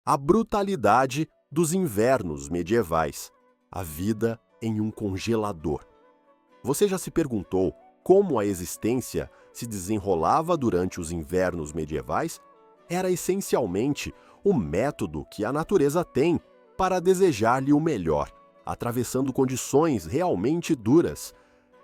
A brutalidade dos invernos medievais, a vida em um congelador. Você já se perguntou como a existência se desenrolava durante os invernos medievais? Era essencialmente o método que a natureza tem para desejar-lhe o melhor, atravessando condições realmente duras.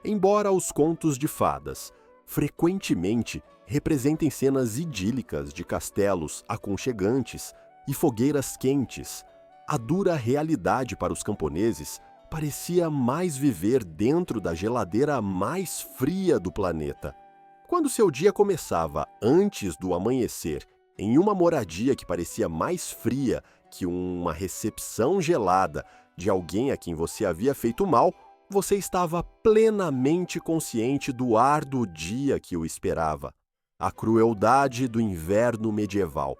Embora os contos de fadas frequentemente representem cenas idílicas de castelos aconchegantes e fogueiras quentes, a dura realidade para os camponeses parecia mais viver dentro da geladeira mais fria do planeta. Quando seu dia começava antes do amanhecer, em uma moradia que parecia mais fria que uma recepção gelada de alguém a quem você havia feito mal, você estava plenamente consciente do árduo dia que o esperava, a crueldade do inverno medieval.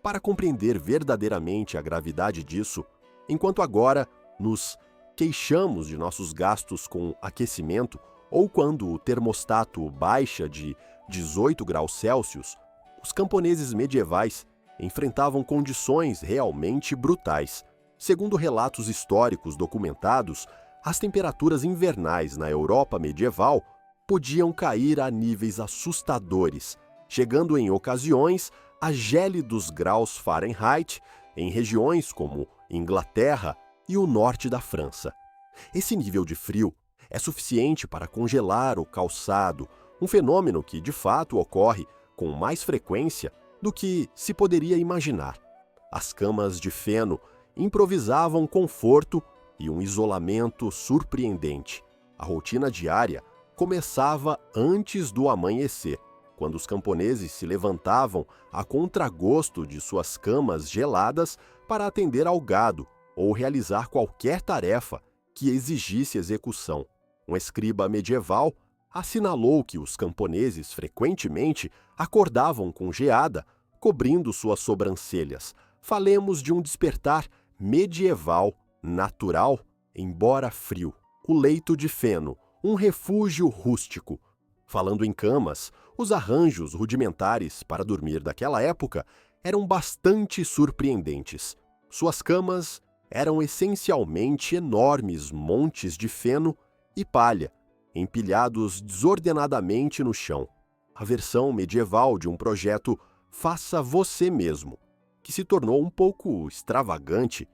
Para compreender verdadeiramente a gravidade disso, enquanto agora nos queixamos de nossos gastos com aquecimento ou quando o termostato baixa de 18 graus Celsius, os camponeses medievais enfrentavam condições realmente brutais. Segundo relatos históricos documentados, as temperaturas invernais na Europa medieval podiam cair a níveis assustadores, chegando em ocasiões a gélidos graus Fahrenheit em regiões como Inglaterra e o norte da França. Esse nível de frio é suficiente para congelar o calçado, um fenômeno que de fato ocorre com mais frequência do que se poderia imaginar. As camas de feno improvisavam conforto e um isolamento surpreendente. A rotina diária começava antes do amanhecer, quando os camponeses se levantavam a contragosto de suas camas geladas para atender ao gado ou realizar qualquer tarefa que exigisse execução. Um escriba medieval assinalou que os camponeses frequentemente acordavam com geada, cobrindo suas sobrancelhas. Falemos de um despertar medieval, natural, embora frio. O leito de feno, um refúgio rústico. Falando em camas, os arranjos rudimentares para dormir daquela época eram bastante surpreendentes. Suas camas eram essencialmente enormes montes de feno e palha, empilhados desordenadamente no chão. A versão medieval de um projeto Faça Você Mesmo, que se tornou um pouco extravagante.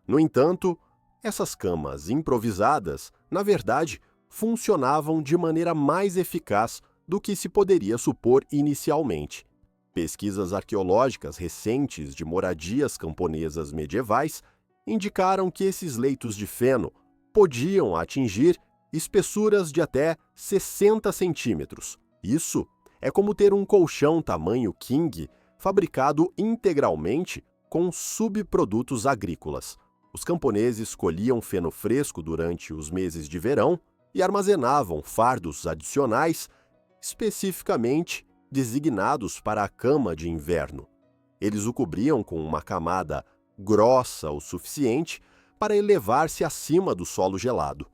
No entanto, essas camas improvisadas, na verdade, funcionavam de maneira mais eficaz do que se poderia supor inicialmente. Pesquisas arqueológicas recentes de moradias camponesas medievais indicaram que esses leitos de feno podiam atingir espessuras de até 60 centímetros. Isso é como ter um colchão tamanho king fabricado integralmente com subprodutos agrícolas. Os camponeses colhiam feno fresco durante os meses de verão e armazenavam fardos adicionais especificamente designados para a cama de inverno. Eles o cobriam com uma camada grossa o suficiente para elevar-se acima do solo gelado.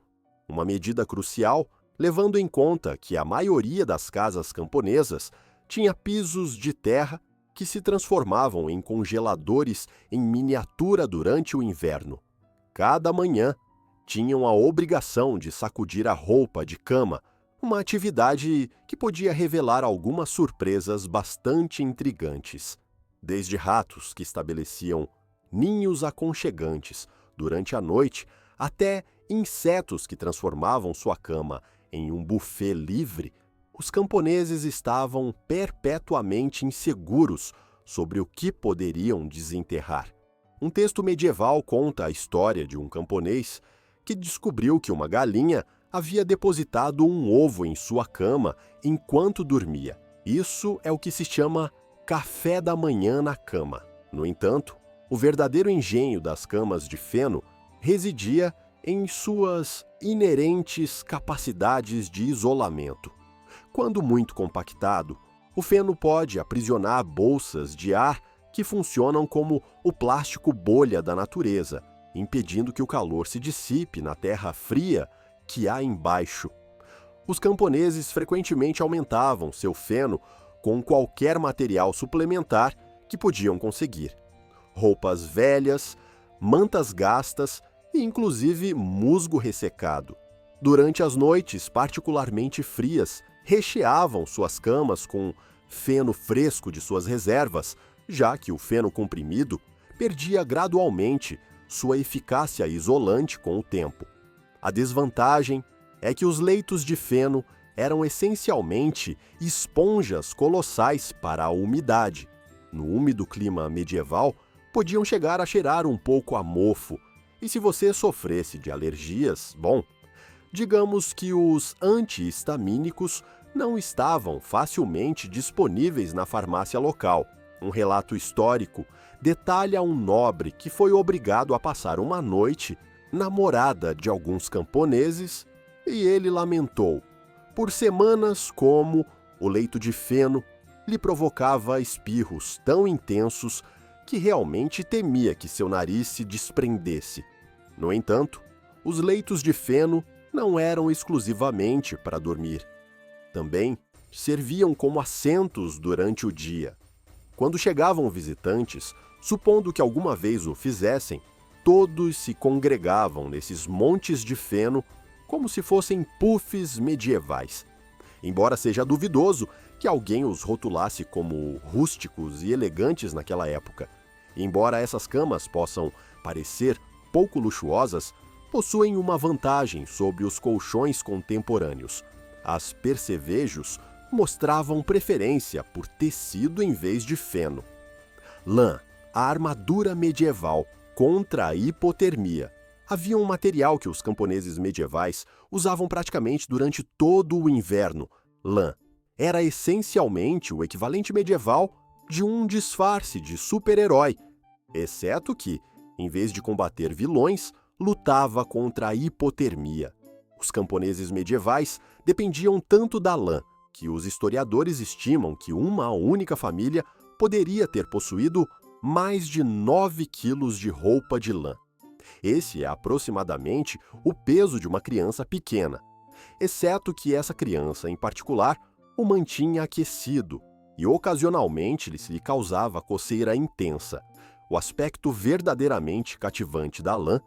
Uma medida crucial, levando em conta que a maioria das casas camponesas tinha pisos de terra que se transformavam em congeladores em miniatura durante o inverno. Cada manhã, tinham a obrigação de sacudir a roupa de cama, uma atividade que podia revelar algumas surpresas bastante intrigantes. Desde ratos que estabeleciam ninhos aconchegantes durante a noite, até insetos que transformavam sua cama em um buffet livre, os camponeses estavam perpetuamente inseguros sobre o que poderiam desenterrar. Um texto medieval conta a história de um camponês que descobriu que uma galinha havia depositado um ovo em sua cama enquanto dormia. Isso é o que se chama café da manhã na cama. No entanto, o verdadeiro engenho das camas de feno residia em suas inerentes capacidades de isolamento. Quando muito compactado, o feno pode aprisionar bolsas de ar que funcionam como o plástico bolha da natureza, impedindo que o calor se dissipe na terra fria que há embaixo. Os camponeses frequentemente aumentavam seu feno com qualquer material suplementar que podiam conseguir. roupas velhas, mantas gastas e inclusive musgo ressecado. Durante as noites particularmente frias, recheavam suas camas com feno fresco de suas reservas, já que o feno comprimido perdia gradualmente sua eficácia isolante com o tempo. A desvantagem é que os leitos de feno eram essencialmente esponjas colossais para a umidade. No úmido clima medieval, podiam chegar a cheirar um pouco a mofo, e se você sofresse de alergias, bom, digamos que os antihistamínicos não estavam facilmente disponíveis na farmácia local. Um relato histórico detalha um nobre que foi obrigado a passar uma noite na morada de alguns camponeses e ele lamentou, por semanas, como o leito de feno lhe provocava espirros tão intensos que realmente temia que seu nariz se desprendesse. No entanto, os leitos de feno não eram exclusivamente para dormir. Também serviam como assentos durante o dia. Quando chegavam visitantes, supondo que alguma vez o fizessem, todos se congregavam nesses montes de feno como se fossem puffs medievais. Embora seja duvidoso que alguém os rotulasse como rústicos e elegantes naquela época. Embora essas camas possam parecer pouco luxuosas, possuem uma vantagem sobre os colchões contemporâneos. As percevejos mostravam preferência por tecido em vez de feno. Lã, a armadura medieval contra a hipotermia. Havia um material que os camponeses medievais usavam praticamente durante todo o inverno. Lã era essencialmente o equivalente medieval de um disfarce de super-herói, exceto que, em vez de combater vilões, lutava contra a hipotermia. Os camponeses medievais dependiam tanto da lã que os historiadores estimam que uma única família poderia ter possuído mais de 9 quilos de roupa de lã. Esse é aproximadamente o peso de uma criança pequena, exceto que essa criança, em particular, o mantinha aquecido e ocasionalmente lhe causava coceira intensa. O aspecto verdadeiramente cativante da lã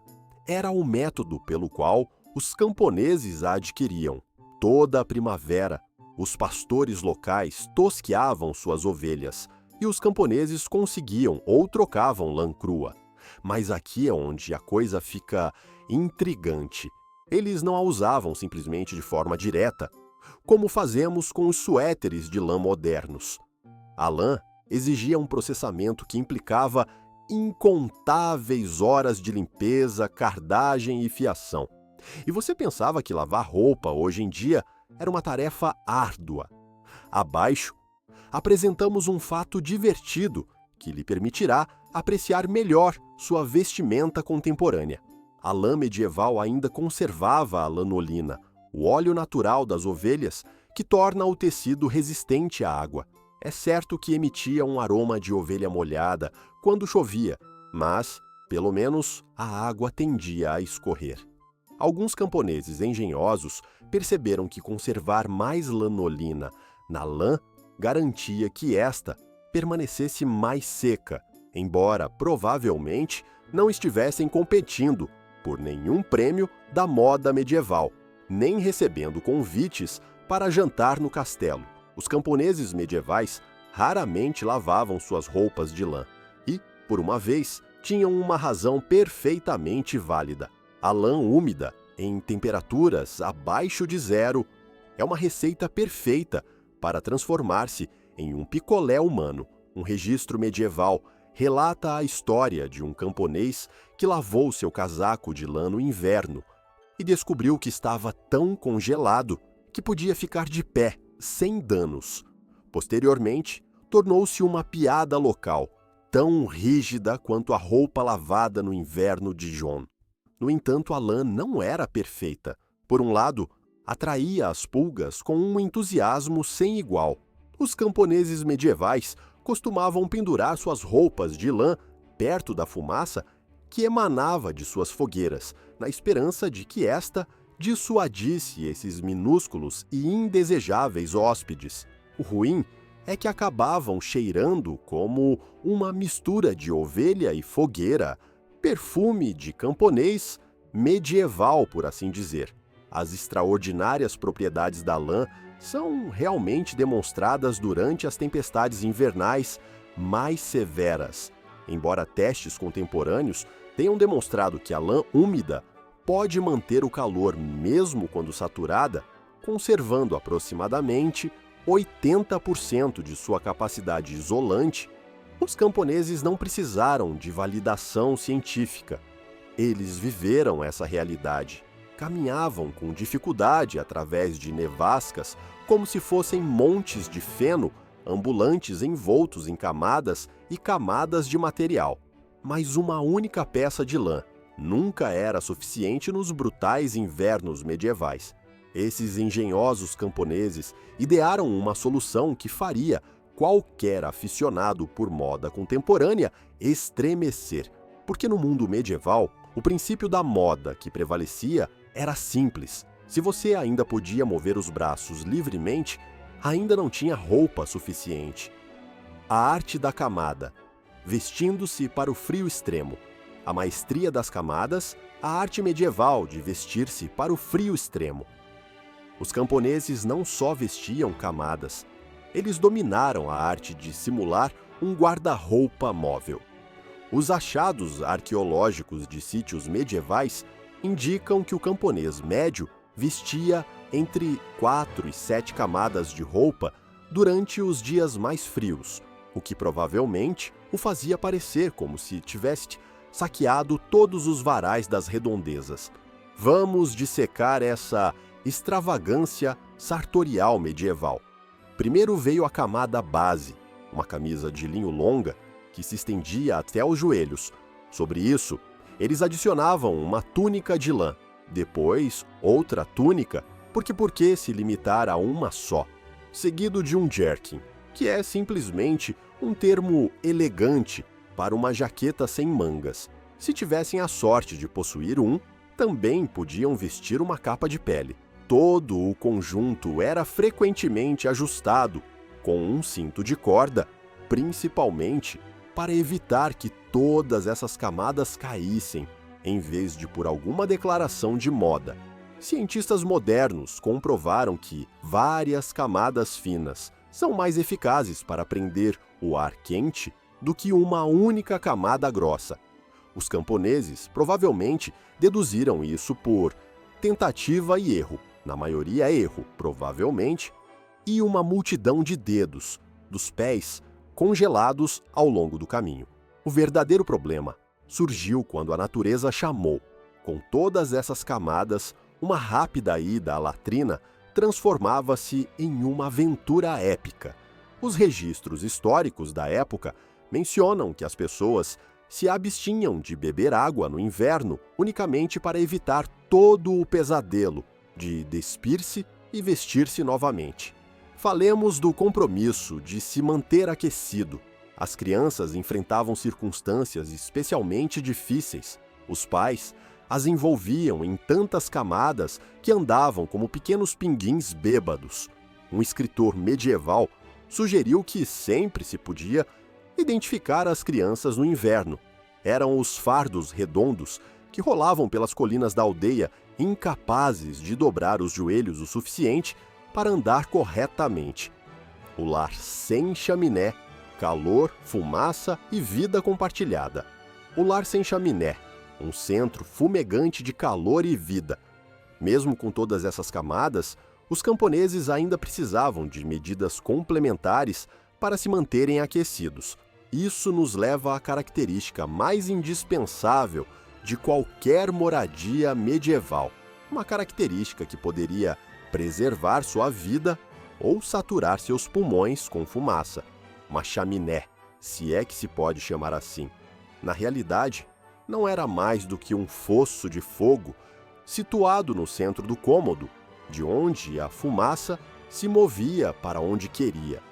era o método pelo qual os camponeses a adquiriam. Toda a primavera, os pastores locais tosqueavam suas ovelhas e os camponeses conseguiam ou trocavam lã crua. Mas aqui é onde a coisa fica intrigante. Eles não a usavam simplesmente de forma direta, como fazemos com os suéteres de lã modernos. A lã exigia um processamento que implicava incontáveis horas de limpeza, cardagem e fiação. E você pensava que lavar roupa hoje em dia era uma tarefa árdua. Abaixo, apresentamos um fato divertido que lhe permitirá apreciar melhor sua vestimenta contemporânea. A lã medieval ainda conservava a lanolina, o óleo natural das ovelhas que torna o tecido resistente à água. É certo que emitia um aroma de ovelha molhada quando chovia, mas, pelo menos, a água tendia a escorrer. Alguns camponeses engenhosos perceberam que conservar mais lanolina na lã garantia que esta permanecesse mais seca, embora provavelmente não estivessem competindo por nenhum prêmio da moda medieval, nem recebendo convites para jantar no castelo. Os camponeses medievais raramente lavavam suas roupas de lã e, por uma vez, tinham uma razão perfeitamente válida. A lã úmida, em temperaturas abaixo de zero, é uma receita perfeita para transformar-se em um picolé humano. Um registro medieval relata a história de um camponês que lavou seu casaco de lã no inverno e descobriu que estava tão congelado que podia ficar de pé, sem danos. Posteriormente, tornou-se uma piada local, tão rígida quanto a roupa lavada no inverno de John. No entanto, a lã não era perfeita. Por um lado, atraía as pulgas com um entusiasmo sem igual. Os camponeses medievais costumavam pendurar suas roupas de lã perto da fumaça que emanava de suas fogueiras, na esperança de que esta dissuadisse esses minúsculos e indesejáveis hóspedes. O ruim é que acabavam cheirando como uma mistura de ovelha e fogueira, perfume de camponês medieval, por assim dizer. As extraordinárias propriedades da lã são realmente demonstradas durante as tempestades invernais mais severas, embora testes contemporâneos tenham demonstrado que a lã úmida pode manter o calor mesmo quando saturada, conservando aproximadamente 80% de sua capacidade isolante. Os camponeses não precisaram de validação científica. Eles viveram essa realidade. Caminhavam com dificuldade através de nevascas como se fossem montes de feno ambulantes envoltos em camadas e camadas de material. Mas uma única peça de lã nunca era suficiente nos brutais invernos medievais. Esses engenhosos camponeses idearam uma solução que faria qualquer aficionado por moda contemporânea estremecer, porque no mundo medieval, o princípio da moda que prevalecia era simples. Se você ainda podia mover os braços livremente, ainda não tinha roupa suficiente. A arte da camada, vestindo-se para o frio extremo. A maestria das camadas, a arte medieval de vestir-se para o frio extremo. Os camponeses não só vestiam camadas, eles dominaram a arte de simular um guarda-roupa móvel. Os achados arqueológicos de sítios medievais indicam que o camponês médio vestia entre 4 e 7 camadas de roupa durante os dias mais frios, o que provavelmente o fazia parecer como se tivesse saqueado todos os varais das redondezas. Vamos dissecar essa extravagância sartorial medieval. Primeiro veio a camada base, uma camisa de linho longa que se estendia até os joelhos. Sobre isso, eles adicionavam uma túnica de lã, depois outra túnica, porque por que se limitar a uma só? Seguido de um jerkin, que é simplesmente um termo elegante para uma jaqueta sem mangas. Se tivessem a sorte de possuir um, também podiam vestir uma capa de pele. Todo o conjunto era frequentemente ajustado com um cinto de corda, principalmente para evitar que todas essas camadas caíssem, em vez de por alguma declaração de moda. Cientistas modernos comprovaram que várias camadas finas são mais eficazes para prender o ar quente do que uma única camada grossa. Os camponeses provavelmente deduziram isso por tentativa e erro, na maioria erro, provavelmente, e uma multidão de dedos, dos pés, congelados ao longo do caminho. O verdadeiro problema surgiu quando a natureza chamou. Com todas essas camadas, uma rápida ida à latrina transformava-se em uma aventura épica. Os registros históricos da época mencionam que as pessoas se abstinham de beber água no inverno unicamente para evitar todo o pesadelo de despir-se e vestir-se novamente. Falemos do compromisso de se manter aquecido. As crianças enfrentavam circunstâncias especialmente difíceis. Os pais as envolviam em tantas camadas que andavam como pequenos pinguins bêbados. Um escritor medieval sugeriu que sempre se podia identificar as crianças no inverno. Eram os fardos redondos que rolavam pelas colinas da aldeia, incapazes de dobrar os joelhos o suficiente para andar corretamente. O lar sem chaminé, calor, fumaça e vida compartilhada. O lar sem chaminé, um centro fumegante de calor e vida. Mesmo com todas essas camadas, os camponeses ainda precisavam de medidas complementares para se manterem aquecidos. Isso nos leva à característica mais indispensável de qualquer moradia medieval. Uma característica que poderia preservar sua vida ou saturar seus pulmões com fumaça. Uma chaminé, se é que se pode chamar assim. Na realidade, não era mais do que um fosso de fogo situado no centro do cômodo, de onde a fumaça se movia para onde queria.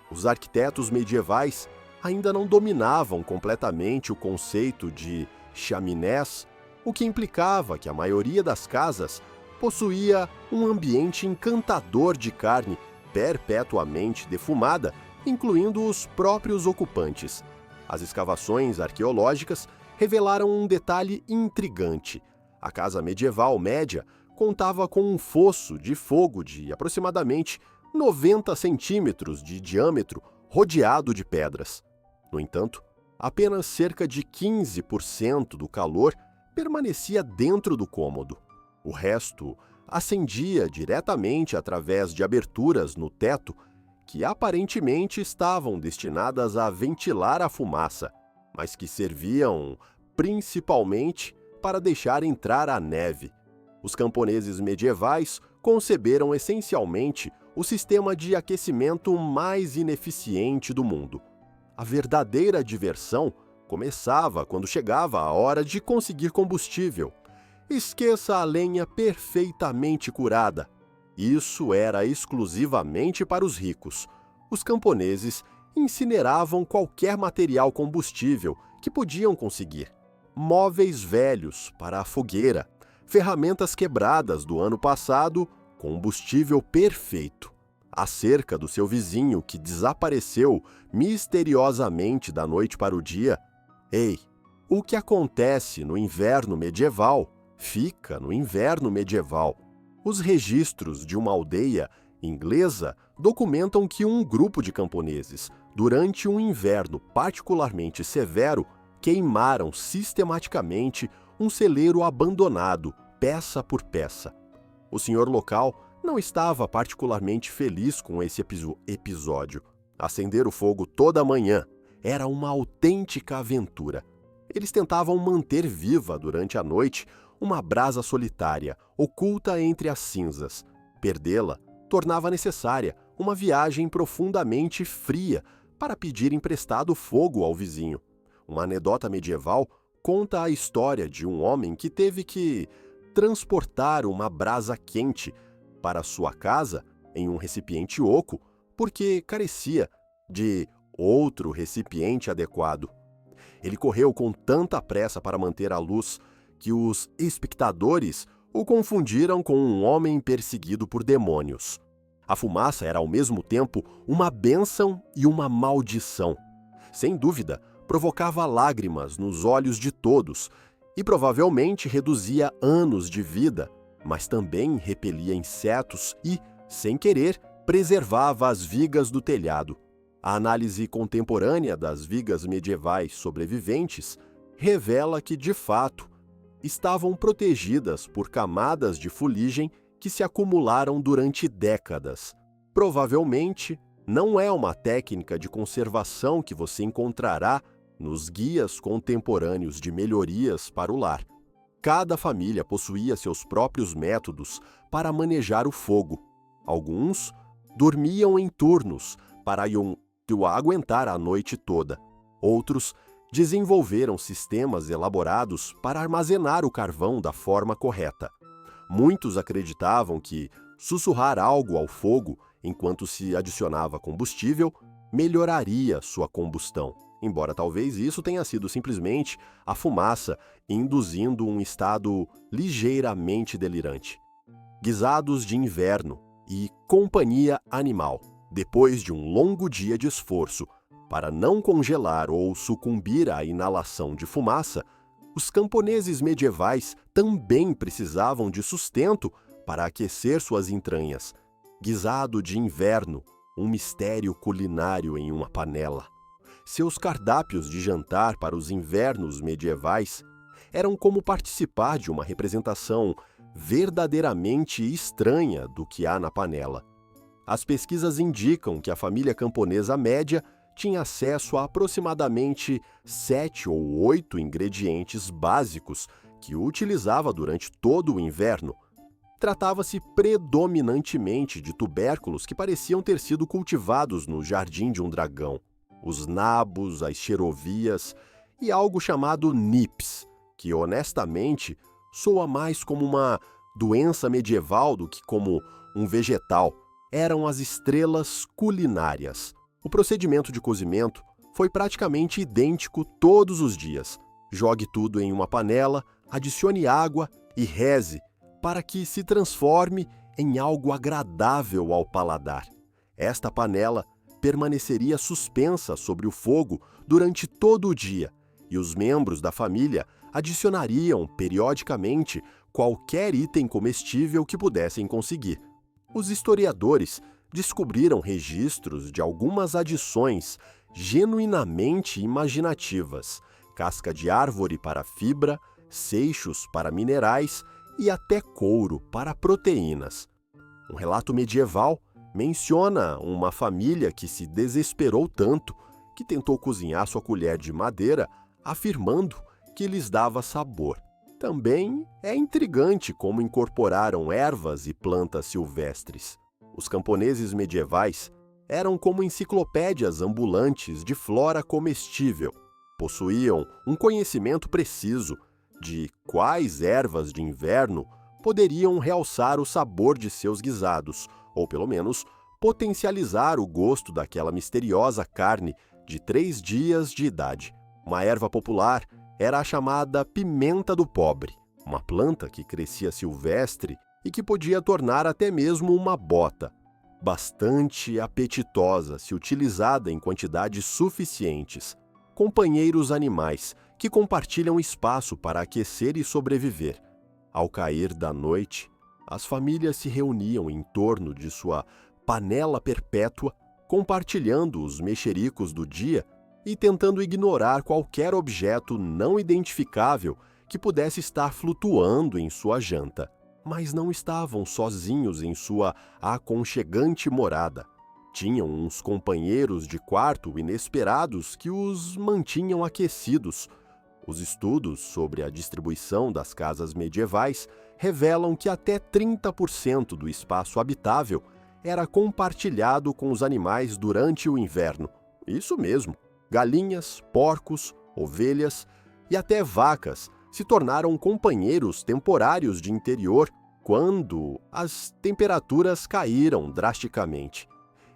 Os arquitetos medievais ainda não dominavam completamente o conceito de chaminés, o que implicava que a maioria das casas possuía um ambiente encantador de carne perpetuamente defumada incluindo os próprios ocupantes. As escavações arqueológicas revelaram um detalhe intrigante. A casa medieval média contava com um fosso de fogo de aproximadamente 90 centímetros de diâmetro, rodeado de pedras. No entanto, apenas cerca de 15% do calor permanecia dentro do cômodo. O resto acendia diretamente através de aberturas no teto que aparentemente estavam destinadas a ventilar a fumaça, mas que serviam principalmente para deixar entrar a neve. Os camponeses medievais conceberam essencialmente o sistema de aquecimento mais ineficiente do mundo. A verdadeira diversão começava quando chegava a hora de conseguir combustível. Esqueça a lenha perfeitamente curada. Isso era exclusivamente para os ricos. Os camponeses incineravam qualquer material combustível que podiam conseguir. Móveis velhos para a fogueira, ferramentas quebradas do ano passado, combustível perfeito. A cerca do seu vizinho que desapareceu misteriosamente da noite para o dia. Ei, o que acontece no inverno medieval fica no inverno medieval. Os registros de uma aldeia inglesa documentam que um grupo de camponeses, durante um inverno particularmente severo, queimaram sistematicamente um celeiro abandonado, peça por peça. O senhor local não estava particularmente feliz com esse episódio. Acender o fogo toda manhã era uma autêntica aventura. Eles tentavam manter viva durante a noite uma brasa solitária, oculta entre as cinzas. Perdê-la tornava necessária uma viagem profundamente fria para pedir emprestado fogo ao vizinho. Uma anedota medieval conta a história de um homem que teve que transportar uma brasa quente para sua casa em um recipiente oco porque carecia de outro recipiente adequado. Ele correu com tanta pressa para manter a luz que os espectadores o confundiram com um homem perseguido por demônios. A fumaça era ao mesmo tempo uma bênção e uma maldição. Sem dúvida, provocava lágrimas nos olhos de todos e provavelmente reduzia anos de vida, mas também repelia insetos e, sem querer, preservava as vigas do telhado. A análise contemporânea das vigas medievais sobreviventes revela que, de fato, estavam protegidas por camadas de fuligem que se acumularam durante décadas. Provavelmente, não é uma técnica de conservação que você encontrará nos guias contemporâneos de melhorias para o lar. Cada família possuía seus próprios métodos para manejar o fogo. Alguns dormiam em turnos para o aguentar a noite toda. Outros desenvolveram sistemas elaborados para armazenar o carvão da forma correta. Muitos acreditavam que sussurrar algo ao fogo enquanto se adicionava combustível melhoraria sua combustão, embora talvez isso tenha sido simplesmente a fumaça induzindo um estado ligeiramente delirante. Guisados de inverno e companhia animal. Depois de um longo dia de esforço para não congelar ou sucumbir à inalação de fumaça, os camponeses medievais também precisavam de sustento para aquecer suas entranhas. Guisado de inverno, um mistério culinário em uma panela. Seus cardápios de jantar para os invernos medievais eram como participar de uma representação verdadeiramente estranha do que há na panela. As pesquisas indicam que a família camponesa média tinha acesso a aproximadamente 7 ou 8 ingredientes básicos que utilizava durante todo o inverno. Tratava-se predominantemente de tubérculos que pareciam ter sido cultivados no jardim de um dragão. Os nabos, as xerovias e algo chamado nips, que honestamente soa mais como uma doença medieval do que como um vegetal, eram as estrelas culinárias. O procedimento de cozimento foi praticamente idêntico todos os dias. Jogue tudo em uma panela, adicione água e reze para que se transforme em algo agradável ao paladar. Esta panela permaneceria suspensa sobre o fogo durante todo o dia, e os membros da família adicionariam periodicamente qualquer item comestível que pudessem conseguir. Os historiadores descobriram registros de algumas adições genuinamente imaginativas: casca de árvore para fibra, seixos para minerais e até couro para proteínas. Um relato medieval menciona uma família que se desesperou tanto que tentou cozinhar sua colher de madeira, afirmando que lhes dava sabor. Também é intrigante como incorporaram ervas e plantas silvestres. Os camponeses medievais eram como enciclopédias ambulantes de flora comestível. Possuíam um conhecimento preciso de quais ervas de inverno poderiam realçar o sabor de seus guisados, ou pelo menos potencializar o gosto daquela misteriosa carne de 3 dias de idade. Uma erva popular era a chamada pimenta do pobre, uma planta que crescia silvestre e que podia tornar até mesmo uma bota, bastante apetitosa se utilizada em quantidades suficientes. Companheiros animais que compartilham espaço para aquecer e sobreviver. Ao cair da noite, as famílias se reuniam em torno de sua panela perpétua, compartilhando os mexericos do dia e tentando ignorar qualquer objeto não identificável que pudesse estar flutuando em sua janta. Mas não estavam sozinhos em sua aconchegante morada. Tinham uns companheiros de quarto inesperados que os mantinham aquecidos. Os estudos sobre a distribuição das casas medievais revelam que até 30% do espaço habitável era compartilhado com os animais durante o inverno. Isso mesmo, galinhas, porcos, ovelhas e até vacas se tornaram companheiros temporários de interior quando as temperaturas caíram drasticamente.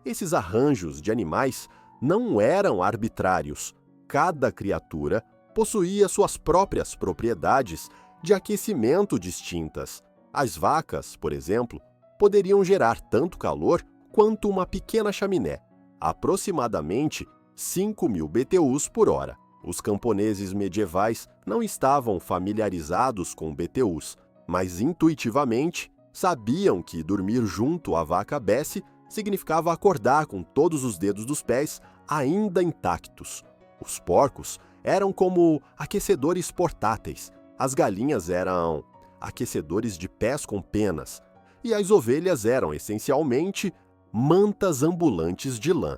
Esses arranjos de animais não eram arbitrários. Cada criatura possuía suas próprias propriedades de aquecimento distintas. As vacas, por exemplo, poderiam gerar tanto calor quanto uma pequena chaminé, aproximadamente 5.000 BTUs por hora. Os camponeses medievais não estavam familiarizados com BTUs, mas intuitivamente sabiam que dormir junto à vaca Bessie significava acordar com todos os dedos dos pés ainda intactos. Os porcos eram como aquecedores portáteis, as galinhas eram aquecedores de pés com penas, e as ovelhas eram essencialmente mantas ambulantes de lã.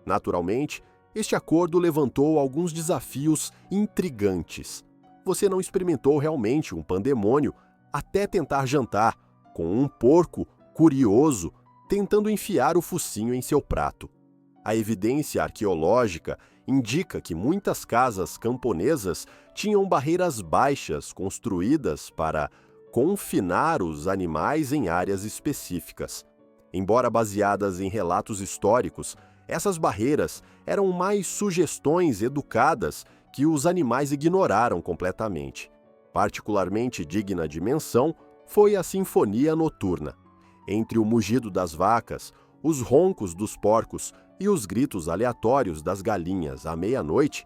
Naturalmente, este acordo levantou alguns desafios intrigantes. Você não experimentou realmente um pandemônio até tentar jantar com um porco curioso tentando enfiar o focinho em seu prato. A evidência arqueológica indica que muitas casas camponesas tinham barreiras baixas construídas para confinar os animais em áreas específicas. Embora baseadas em relatos históricos, essas barreiras eram mais sugestões educadas que os animais ignoraram completamente. Particularmente digna de menção foi a sinfonia noturna. Entre o mugido das vacas, os roncos dos porcos e os gritos aleatórios das galinhas à meia-noite,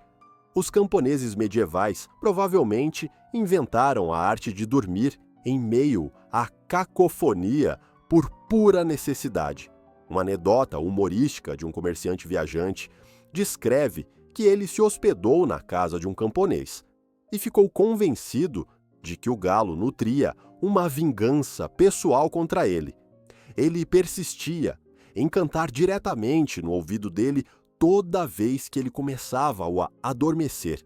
os camponeses medievais provavelmente inventaram a arte de dormir em meio à cacofonia por pura necessidade. Uma anedota humorística de um comerciante viajante descreve que ele se hospedou na casa de um camponês e ficou convencido de que o galo nutria uma vingança pessoal contra ele. Ele persistia em cantar diretamente no ouvido dele toda vez que ele começava a adormecer.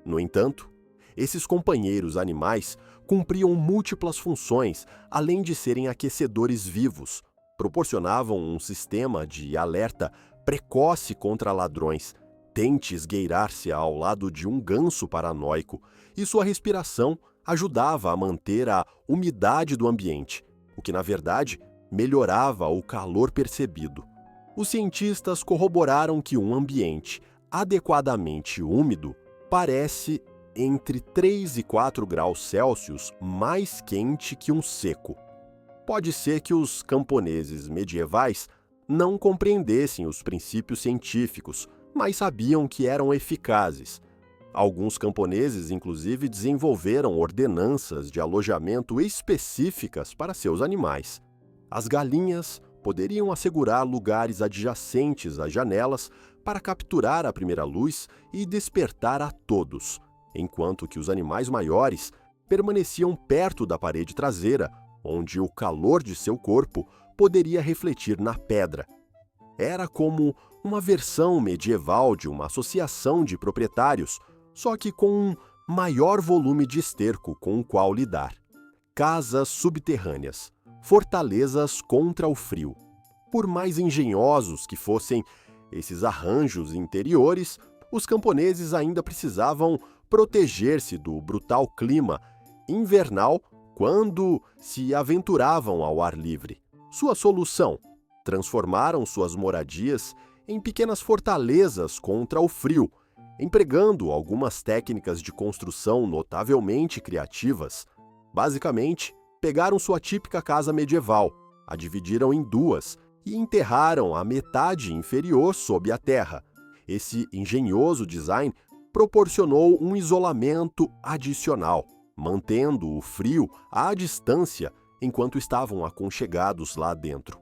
No entanto, esses companheiros animais cumpriam múltiplas funções, além de serem aquecedores vivos. Proporcionavam um sistema de alerta precoce contra ladrões. Tente esgueirar-se ao lado de um ganso paranoico e sua respiração ajudava a manter a umidade do ambiente, o que, na verdade, melhorava o calor percebido. Os cientistas corroboraram que um ambiente adequadamente úmido parece entre 3 e 4 graus Celsius mais quente que um seco. Pode ser que os camponeses medievais não compreendessem os princípios científicos, mas sabiam que eram eficazes. Alguns camponeses, inclusive, desenvolveram ordenanças de alojamento específicas para seus animais. As galinhas poderiam assegurar lugares adjacentes às janelas para capturar a primeira luz e despertar a todos, enquanto que os animais maiores permaneciam perto da parede traseira, onde o calor de seu corpo poderia refletir na pedra. Era como uma versão medieval de uma associação de proprietários, só que com um maior volume de esterco com o qual lidar. Casas subterrâneas, fortalezas contra o frio. Por mais engenhosos que fossem esses arranjos interiores, os camponeses ainda precisavam proteger-se do brutal clima invernal quando se aventuravam ao ar livre. Sua solução: transformaram suas moradias em pequenas fortalezas contra o frio, empregando algumas técnicas de construção notavelmente criativas. Basicamente, pegaram sua típica casa medieval, a dividiram em duas e enterraram a metade inferior sob a terra. Esse engenhoso design proporcionou um isolamento adicional, mantendo o frio à distância enquanto estavam aconchegados lá dentro.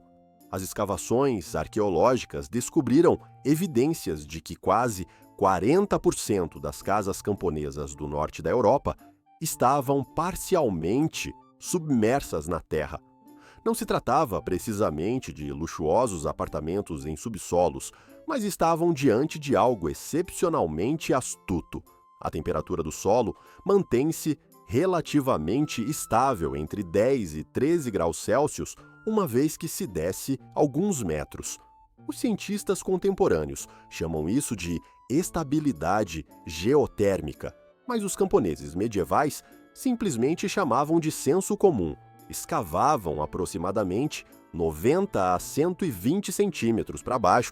As escavações arqueológicas descobriram evidências de que quase 40% das casas camponesas do norte da Europa estavam parcialmente submersas na terra. Não se tratava precisamente de luxuosos apartamentos em subsolos, mas estavam diante de algo excepcionalmente astuto. A temperatura do solo mantém-se relativamente estável entre 10 e 13 graus Celsius, uma vez que se desce alguns metros. Os cientistas contemporâneos chamam isso de estabilidade geotérmica, mas os camponeses medievais simplesmente chamavam de senso comum. Escavavam aproximadamente 90 a 120 centímetros para baixo,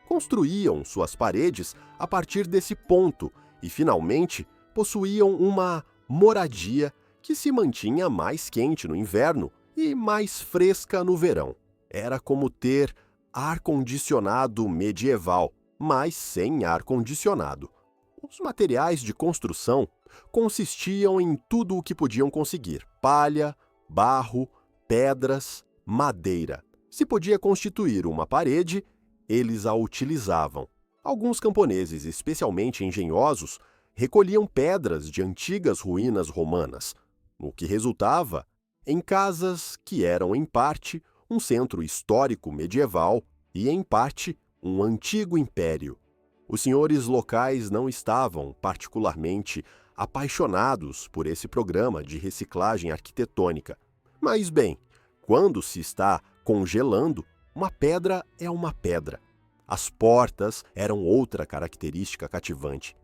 construíam suas paredes a partir desse ponto e, finalmente, possuíam uma moradia que se mantinha mais quente no inverno e mais fresca no verão. Era como ter ar-condicionado medieval, mas sem ar-condicionado. Os materiais de construção consistiam em tudo o que podiam conseguir: palha, barro, pedras, madeira. Se podia constituir uma parede, eles a utilizavam. Alguns camponeses, especialmente engenhosos, recolhiam pedras de antigas ruínas romanas, o que resultava em casas que eram, em parte, um centro histórico medieval e, em parte, um antigo império. Os senhores locais não estavam particularmente apaixonados por esse programa de reciclagem arquitetônica. Mas, bem, quando se está congelando, uma pedra é uma pedra. As portas eram outra característica cativante.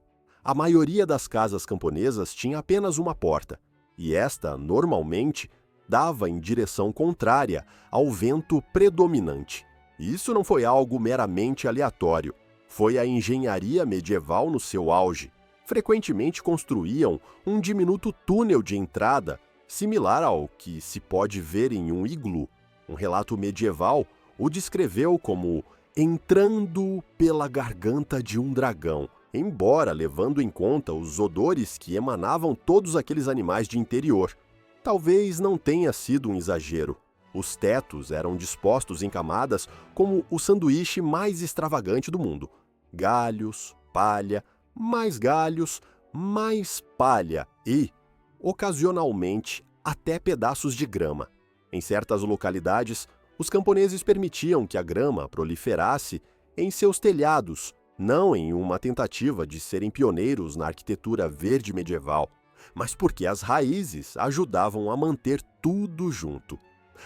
A maioria das casas camponesas tinha apenas uma porta, e esta, normalmente, dava em direção contrária ao vento predominante. Isso não foi algo meramente aleatório. Foi a engenharia medieval no seu auge. Frequentemente construíam um diminuto túnel de entrada, similar ao que se pode ver em um iglu. Um relato medieval o descreveu como entrando pela garganta de um dragão, embora levando em conta os odores que emanavam todos aqueles animais de interior. Talvez não tenha sido um exagero. Os tetos eram dispostos em camadas como o sanduíche mais extravagante do mundo. Galhos, palha, mais palha e, ocasionalmente, até pedaços de grama. Em certas localidades, os camponeses permitiam que a grama proliferasse em seus telhados, não em uma tentativa de serem pioneiros na arquitetura verde medieval, mas porque as raízes ajudavam a manter tudo junto.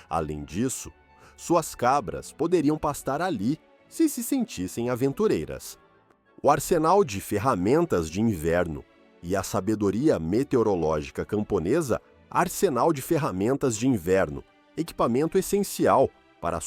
Além disso, suas cabras poderiam pastar ali se sentissem aventureiras. O arsenal de ferramentas de inverno e a sabedoria meteorológica camponesa, arsenal de ferramentas de inverno, equipamento essencial para a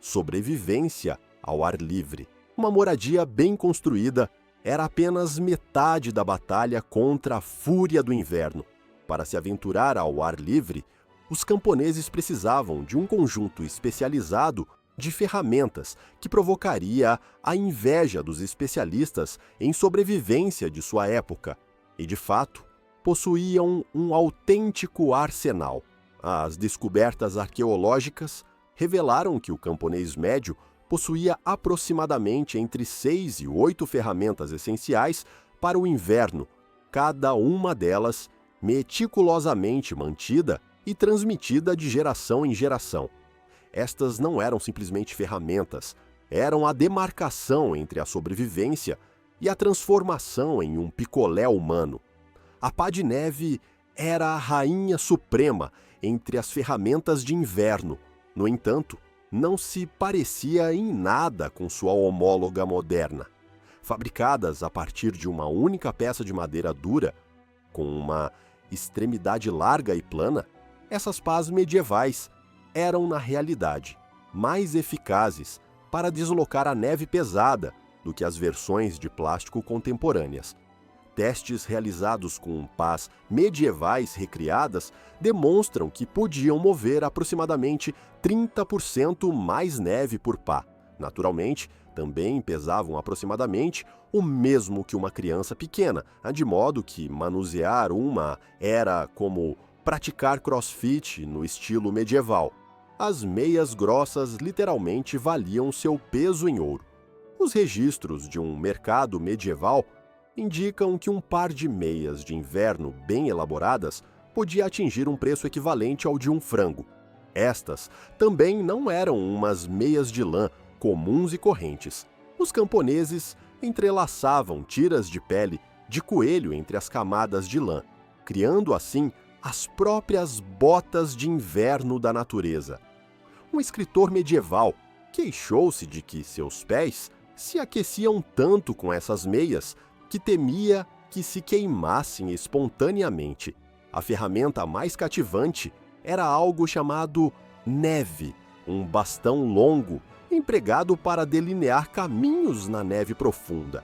sobrevivência ao ar livre. Uma moradia bem construída era apenas metade da batalha contra a fúria do inverno. Para se aventurar ao ar livre, os camponeses precisavam de um conjunto especializado de ferramentas que provocaria a inveja dos especialistas em sobrevivência de sua época. E, de fato, possuíam um autêntico arsenal. As descobertas arqueológicas revelaram que o camponês médio possuía aproximadamente entre 6 e 8 ferramentas essenciais para o inverno, cada uma delas meticulosamente mantida e transmitida de geração em geração. Estas não eram simplesmente ferramentas, eram a demarcação entre a sobrevivência e a transformação em um picolé humano. A pá de neve era a rainha suprema entre as ferramentas de inverno. No entanto, não se parecia em nada com sua homóloga moderna. Fabricadas a partir de uma única peça de madeira dura, com uma extremidade larga e plana, essas pás medievais eram, na realidade, mais eficazes para deslocar a neve pesada do que as versões de plástico contemporâneas. Testes realizados com pás medievais recriadas demonstram que podiam mover aproximadamente 30% mais neve por pá. Naturalmente, também pesavam aproximadamente o mesmo que uma criança pequena, de modo que manusear uma era como praticar crossfit no estilo medieval. As meias grossas literalmente valiam seu peso em ouro. Os registros de um mercado medieval indicam que um par de meias de inverno bem elaboradas podia atingir um preço equivalente ao de um frango. Estas também não eram umas meias de lã comuns e correntes. Os camponeses entrelaçavam tiras de pele de coelho entre as camadas de lã, criando assim as próprias botas de inverno da natureza. Um escritor medieval queixou-se de que seus pés se aqueciam tanto com essas meias que temia que se queimassem espontaneamente. A ferramenta mais cativante era algo chamado neve, um bastão longo empregado para delinear caminhos na neve profunda.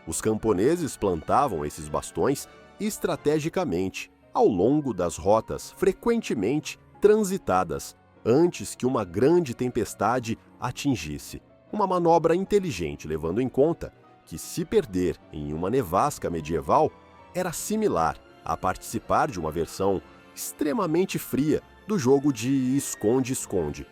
Os camponeses plantavam esses bastões estrategicamente ao longo das rotas frequentemente transitadas antes que uma grande tempestade atingisse. Uma manobra inteligente, levando em conta que se perder em uma nevasca medieval era similar a participar de uma versão extremamente fria do jogo de esconde-esconde,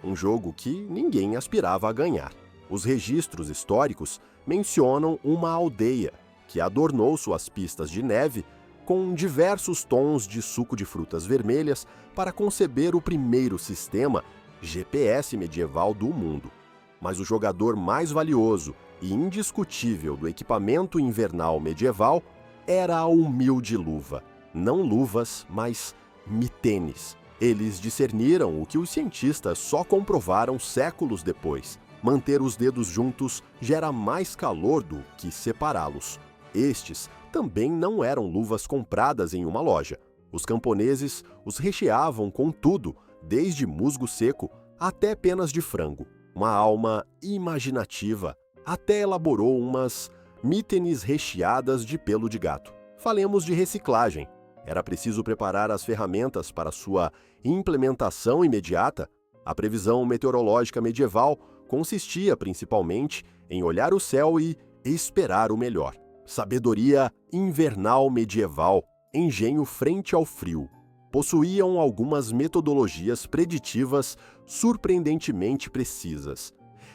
um jogo que ninguém aspirava a ganhar. Os registros históricos mencionam uma aldeia que adornou suas pistas de neve com diversos tons de suco de frutas vermelhas para conceber o primeiro sistema GPS medieval do mundo. Mas o jogador mais valioso e indiscutível do equipamento invernal medieval era a humilde luva. Não luvas, mas mitenes. Eles discerniram o que os cientistas só comprovaram séculos depois. Manter os dedos juntos gera mais calor do que separá-los. Estes também não eram luvas compradas em uma loja. Os camponeses os recheavam com tudo, desde musgo seco até penas de frango. Uma alma imaginativa até elaborou umas mítenes recheadas de pelo de gato. Falemos de reciclagem. Era preciso preparar as ferramentas para sua implementação imediata. A previsão meteorológica medieval consistia principalmente em olhar o céu e esperar o melhor. Sabedoria invernal medieval, engenho frente ao frio. Possuíam algumas metodologias preditivas surpreendentemente precisas.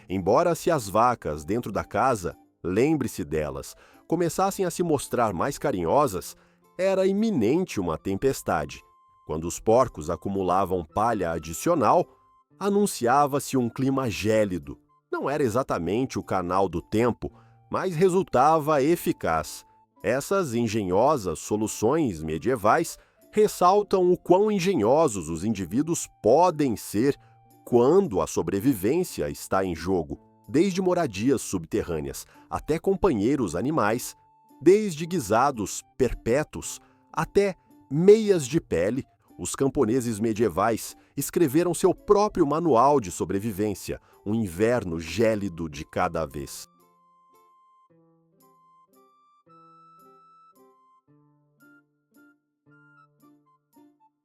Embora se as vacas dentro da casa, lembre-se delas, começassem a se mostrar mais carinhosas, era iminente uma tempestade. Quando os porcos acumulavam palha adicional, anunciava-se um clima gélido. Não era exatamente o canal do tempo, mas resultava eficaz. Essas engenhosas soluções medievais ressaltam o quão engenhosos os indivíduos podem ser quando a sobrevivência está em jogo, desde moradias subterrâneas até companheiros animais, desde guisados perpétuos até meias de pele. Os camponeses medievais escreveram seu próprio manual de sobrevivência, um inverno gélido de cada vez.